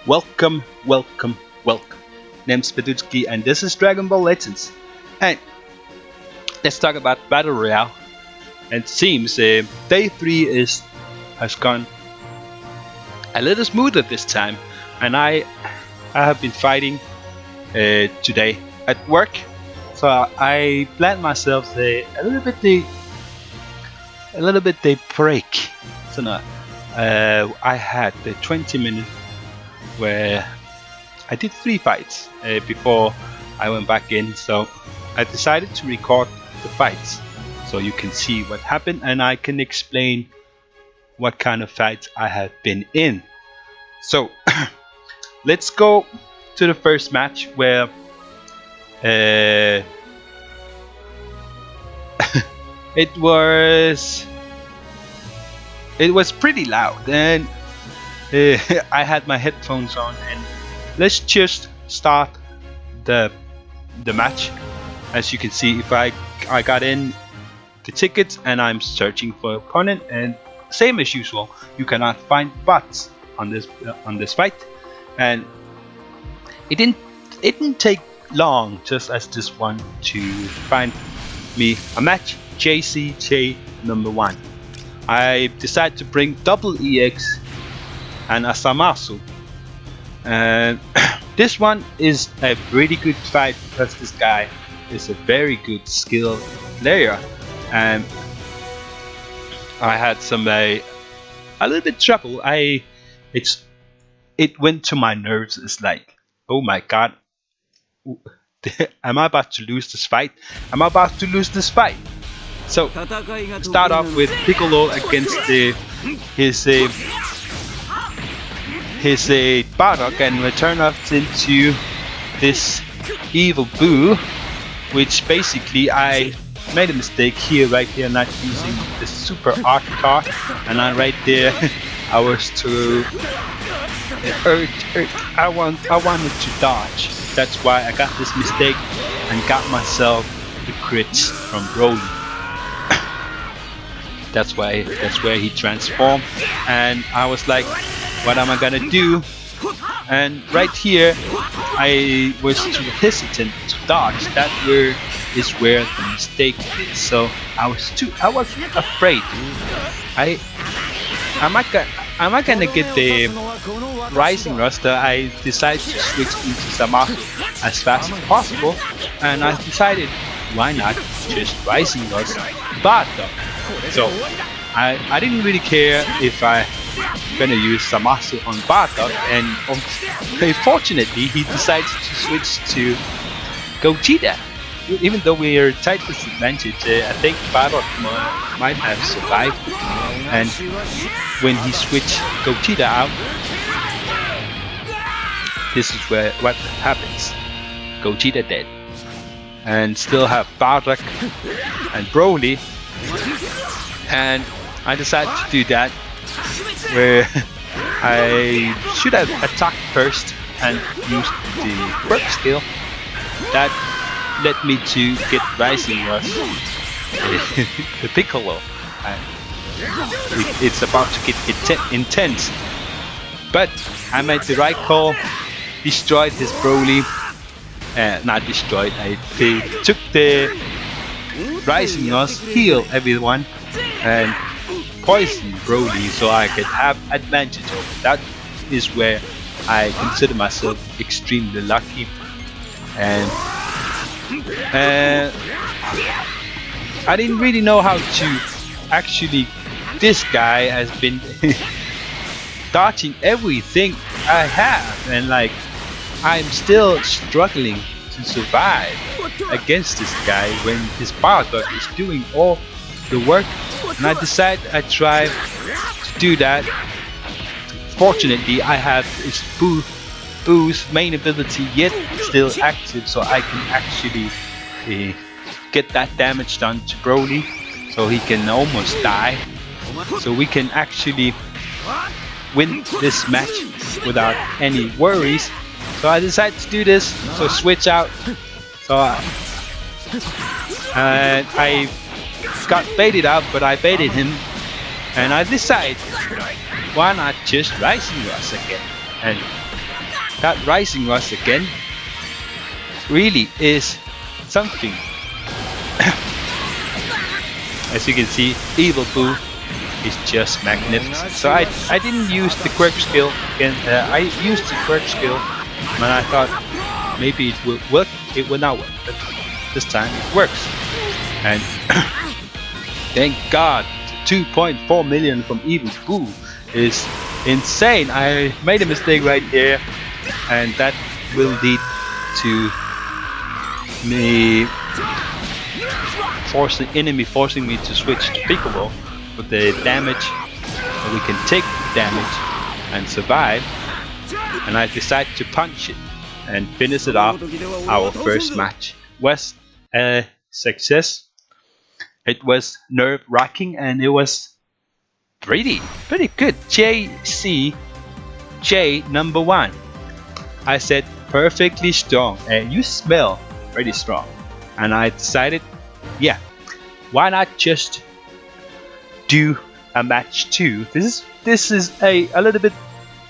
Welcome, welcome, welcome. Name's Pedutsky and this is Dragon Ball Legends. And let's talk about Battle Royale. And it seems day 3 has gone a little smoother this time. And I have been fighting today at work. So I planned myself a little bit the break. So now I had the 20 minutes where I did 3 fights before I went back in. So I decided to record the fights so you can see what happened and I can explain what kind of fights I have been in. So let's go to the first match where it was pretty loud and I had my headphones on, and let's just start the match. As you can see, if I got in the tickets and I'm searching for opponent, and same as usual, you cannot find bots on this fight, and it didn't take long, just as this one, to find me a match. JCJ number 1. I decided to bring double EX and a Zamasu, and this one is a pretty good fight because this guy is a very good skilled player, and I had a little bit trouble. It went to my nerves. It's like, oh my god, am I about to lose this fight? Am I about to lose this fight? So start off with Piccolo against his Bardock, and we turn off into this evil Boo, which basically I made a mistake here, right here, not using the super art card, and right there I was too I wanted to dodge. That's why I got this mistake and got myself the crits from Broly. That's where he transformed, and I was like, what am I gonna do? And right here I was too hesitant to dodge. That is where the mistake is. So I was afraid. Am I gonna get the Rising Roster? I decided to switch into Zamasu as fast as possible, and I decided, why not just Rising Roster Bardock? So I didn't really care if I gonna use Zamasu on Bardock, and unfortunately he decided to switch to Gogeta. Even though we are tight disadvantage, I think Bardock might have survived, and when he switched Gogeta out, this is what happens. Gogeta dead, and still have Bardock and Broly, and I decided to do that, where I should have attacked first and used the quirk skill. That led me to get Rising Rush, the Piccolo. It's about to get intense, but I made the right call, destroyed his Broly. Not destroyed, I took the Rising Rush, heal everyone, and poison Broly so I could have advantage over. That is where I consider myself extremely lucky, and I didn't really know how to actually. This guy has been dodging everything I have, and like I'm still struggling to survive against this guy when his Bardock is doing all the work. And I decided I tried to do that. Fortunately, I have his Boo's main ability yet still active, so I can actually get that damage done to Broly, so he can almost die. So we can actually win this match without any worries. So I decided to do this. So switch out. So I got baited out, but I baited him, and I decided, why not just Rising Rush again? And that Rising Rush again really is something. As you can see, Evil Boo is just magnificent. So I didn't use the quirk skill again. I used the quirk skill when I thought maybe it will work. It will not work, but this time it works. And thank God, 2.4 million from Evil Boo is insane. I made a mistake right there, and that will lead to me forcing me to switch to Piccolo for the damage, so we can take damage and survive. And I decided to punch it and finish it off. Our first match was a success. It was nerve-wracking and it was pretty good. JC number 1. I said perfectly strong, and you smell pretty strong. And I decided, yeah, why not just do a match 2? This is a little bit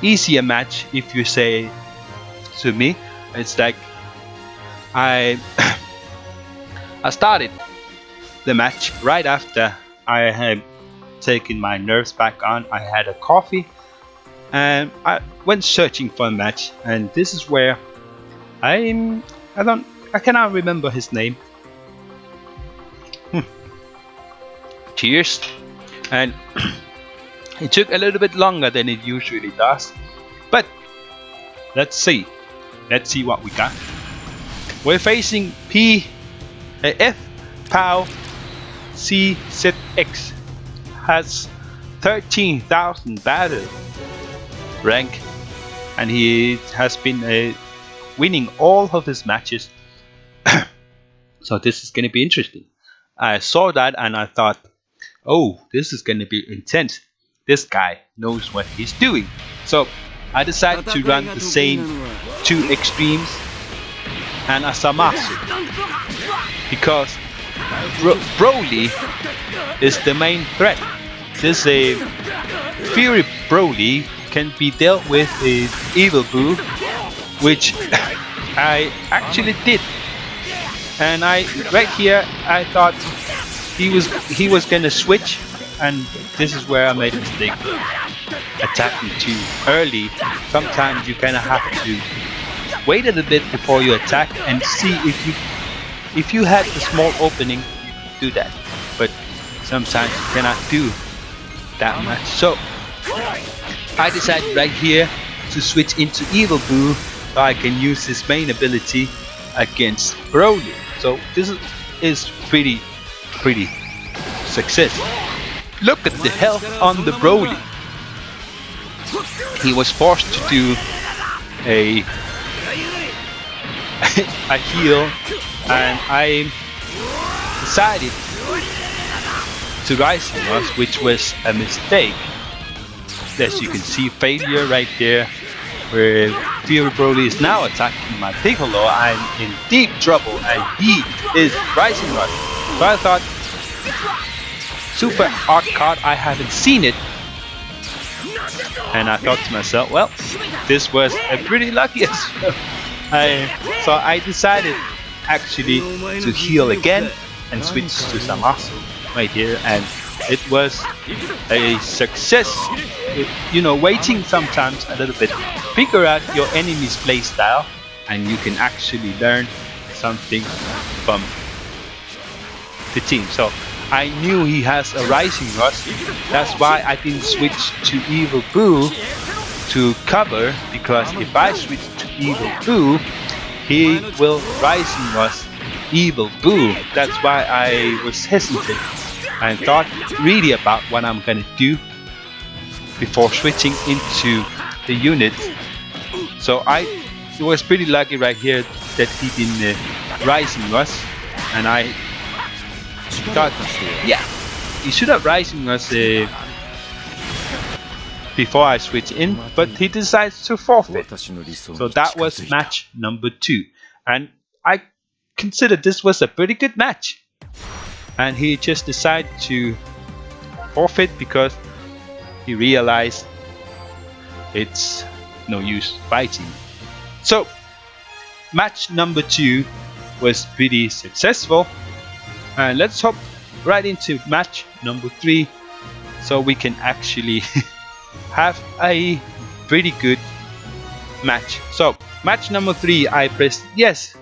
easier match, if you say to me. It's like I started the match right after I had taken my nerves back on. I had a coffee and I went searching for a match, and this is where I cannot remember his name. Cheers. And it took a little bit longer than it usually does, but let's see what we got. We're facing F POW CZX. Has 13,000 battle rank, and he has been winning all of his matches. So this is going to be interesting. I saw that and I thought, oh, this is going to be intense. This guy knows what he's doing. So I decided to run the same 2 extremes and a Zamasu, because Broly is the main threat. This Fury Broly can be dealt with with Evil Boo, which I actually did. And right here I thought he was gonna switch, and this is where I made a mistake. Attacking too early. Sometimes you kinda have to wait a little bit before you attack and see if you had a small opening, you can do that. But sometimes you cannot do that much. So I decided right here to switch into Evil Boo so I can use his main ability against Broly. So this is pretty success. Look at the health on the Broly. He was forced to do a heal, and I decided to Rising Rush, which was a mistake. As you can see, failure right there, where Fury Broly is now attacking my Piccolo. I'm in deep trouble, and he is Rising Rush. So I thought, Super Art Card, I haven't seen it. And I thought to myself, well, this was a pretty lucky as well. So I decided actually to heal again and switch to Zamasu right here, and it was a success. You know, waiting sometimes a little bit, figure out your enemy's playstyle, and you can actually learn something from the team. So I knew he has a Rising Rush. That's why I didn't switch to Evil Boo to cover, because if I switch to Evil Boo, he will Rising Rush Evil Boo. That's why I was hesitant and thought really about what I'm gonna do before switching into the unit. So I was pretty lucky right here that he didn't Rising Rush, and I thought, yeah, he should have Rising Rush before I switch in, but he decides to forfeit. So that was match number 2, and I considered this was a pretty good match, and he just decided to forfeit because he realized it's no use fighting So match number 2 was pretty successful, and let's hop right into match number 3 so we can actually have a pretty good match. So match number 3, I pressed yes,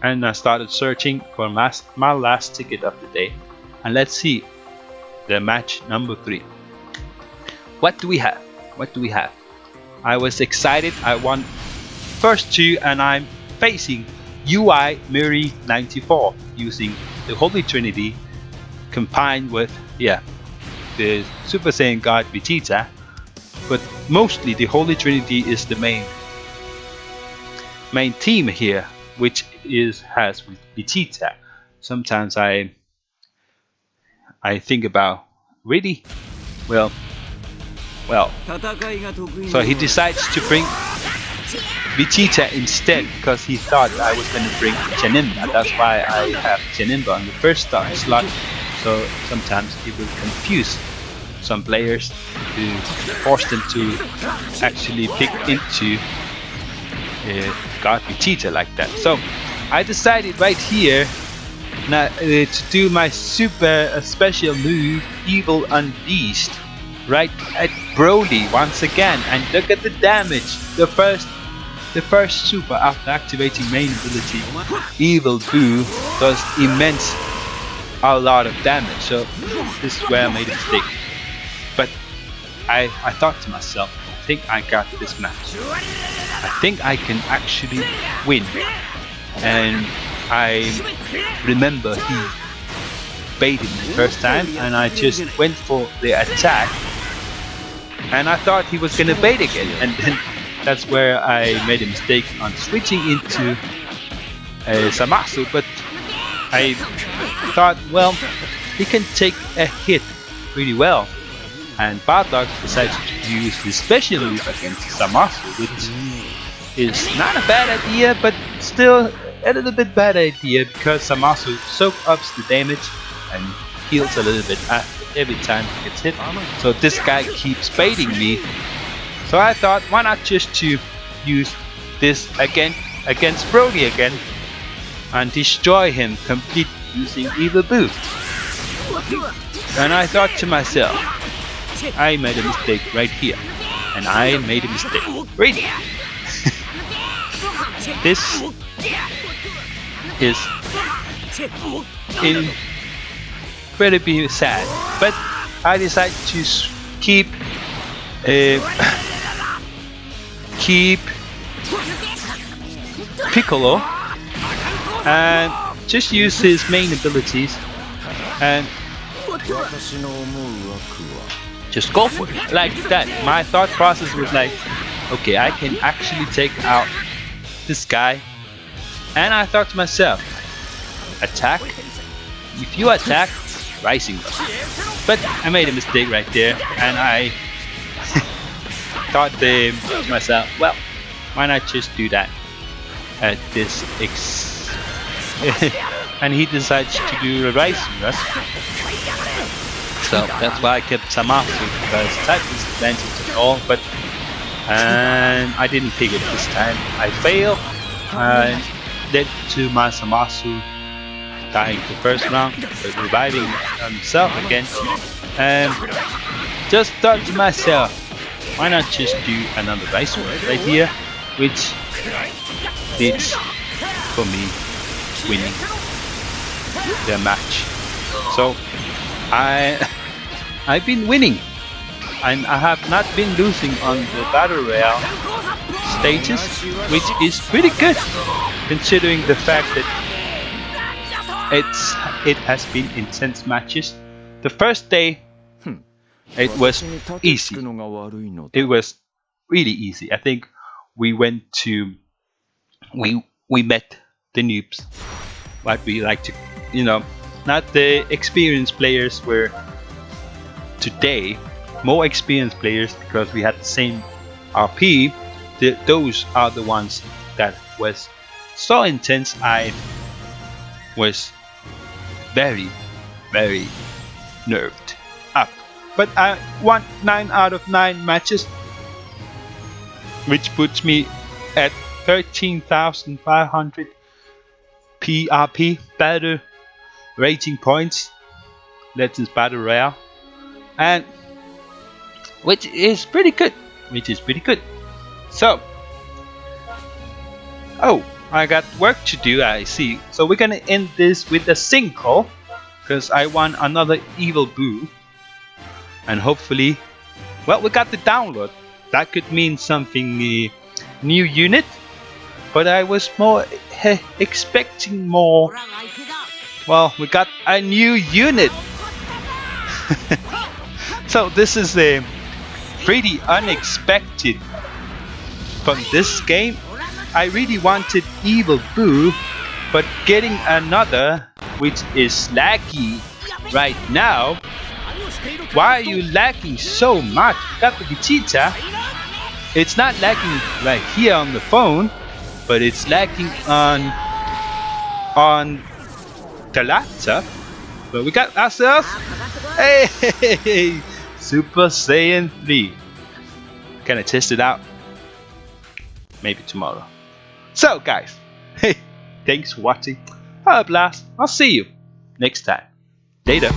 and I started searching for my last ticket of the day, and let's see the match number 3. What do we have? What do we have? I was excited. I won first 2, and I'm facing UI Miri 94 using the Holy Trinity combined with the Super Saiyan God Vegeta, but mostly the Holy Trinity is the main team here, which has with Vegeta. Sometimes I think about really well. So he decides to bring Vegeta instead because he thought I was going to bring Janemba. That's why I have Janemba on the first slot. So sometimes it will confuse some players to force them to actually pick into God Vegeta like that. So I decided right here now to do my super special move, Evil Unleashed, right at Broly once again, and look at the damage. The first super after activating main ability, Evil Boo, does a lot of damage. So this is where I made a mistake. But I thought to myself, I think I got this match. I think I can actually win. And I remember he baited me first time, and I just went for the attack, and I thought he was gonna bait again, and then that's where I made a mistake on switching into Zamasu. But I thought, well, he can take a hit really well, and Bardock decided to use his special move against Zamasu, which is not a bad idea, but still a little bit bad idea because Zamasu soaks up the damage and heals a little bit after every time he gets hit. So this guy keeps baiting me. So I thought, why not just to use this again against Broly again and destroy him complete using Evil Boo. And I thought to myself, I made a mistake right here, and I made a mistake right here. This is incredibly sad, but I decided to keep Piccolo and just use his main abilities and just go for it like that. My thought process was like, okay, I can actually take out this guy, and I thought to myself, attack. If you attack, Rising Rush. But I made a mistake right there, and I thought to myself, well, why not just do that at this and he decides to do the Rising Rush. So that's why I kept Zamasu, because type disadvantage at all, but I didn't pick it this time. I failed, and led to my Zamasu dying the first round, but reviving himself again. And just thought to myself, why not just do another Rising Rush right here, which did for me winning the match. So I've been winning, and I have not been losing on the Battle Royale stages, which is pretty good considering the fact that it has been intense matches. The first day it was easy. It was really easy. I think we met the noobs, what we like to, not the experienced players. Were today more experienced players because we had the same RP. Those are the ones that was so intense. I was very, very nerved up. But I won 9 out of 9 matches, which puts me at 13,500 PRP battle rating points, Legends Battle Royale, and which is pretty good. So, oh, I got work to do, I see. So we're gonna end this with a single, because I want another Evil Boo, and hopefully, well, we got the download. That could mean something new unit, but I was more expecting more. Well, we got a new unit. So this is pretty unexpected from this game. I really wanted Evil Boo, but getting another, which is laggy right now. Why are you lagging so much? Got the Vegeta. It's not lagging right here on the phone, but it's lagging on the laptop. But we got ourselves, hey, Super Saiyan 3. Gonna test it out. Maybe tomorrow. So guys, hey, thanks for watching. Power Blast. I'll see you next time. Later.